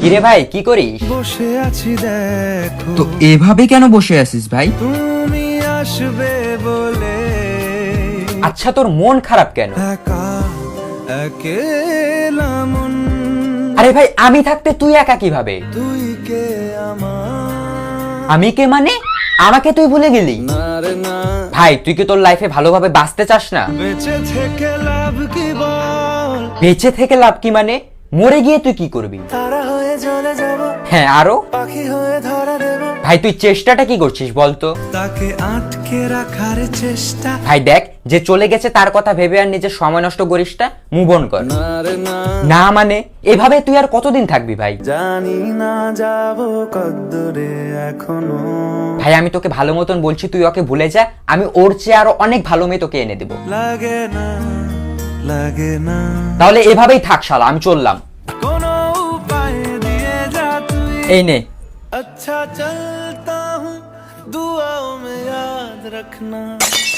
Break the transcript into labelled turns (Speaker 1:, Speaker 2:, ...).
Speaker 1: কিরে ভাই কি করিস?
Speaker 2: বসে আছি দেখো,
Speaker 3: তো এভাবে কেন বসে আছিস ভাই?
Speaker 2: তুমি আসবে বলে
Speaker 1: আচ্ছা তোর মন খারাপ কেন?
Speaker 2: একা একেলা মন,
Speaker 1: আরে ভাই আমি থাকতে তুই একা কিভাবে?
Speaker 2: তুই কে আমার
Speaker 1: আমি কে মানে? আমাকে তুই ভুলে গেলি?
Speaker 2: না রে না,
Speaker 1: ভাই তুই কি তোর লাইফে ভালোভাবে বাঁচতে চাস না?
Speaker 2: বেঁচে থেকে লাভ কি বল,
Speaker 1: বেঁচে থেকে লাভ কি মানে? মরে গিয়ে তুই কি করবি?
Speaker 2: তারা হয়ে জ্বলে যাব,
Speaker 1: হ্যাঁ আরো?
Speaker 2: পাখি হয়ে ধরা দেব,
Speaker 1: ভাই তুই চেষ্টাটা কি করছিস বলতো?
Speaker 2: তাকে আটকে রাখার চেষ্টা,
Speaker 1: ভাই দেখ যে চলে গেছে তার কথা ভেবে আর নিজের সময় নষ্ট করিস না, মুভ অন কর।
Speaker 2: না রে না,
Speaker 1: না মানে এভাবে তুই আর কতদিন থাকবি ভাই?
Speaker 2: জানি না যাব কদ্দূরে এখনো,
Speaker 1: ভাই আমি তোকে ভালো মতন বলছি তুই ওকে ভুলে যা, আমি ওর চেয়ে আরো অনেক ভালো মেয়ে তোকে এনে দেবো।
Speaker 2: লাগে না লাগে না,
Speaker 1: তাহলে এভাবেই থাক শালা, আমি চললাম।
Speaker 2: কোনো উপায় দিয়ে যা তুই,
Speaker 1: এই নে।
Speaker 2: अच्छा चलता हूँ दुआओं में याद रखना।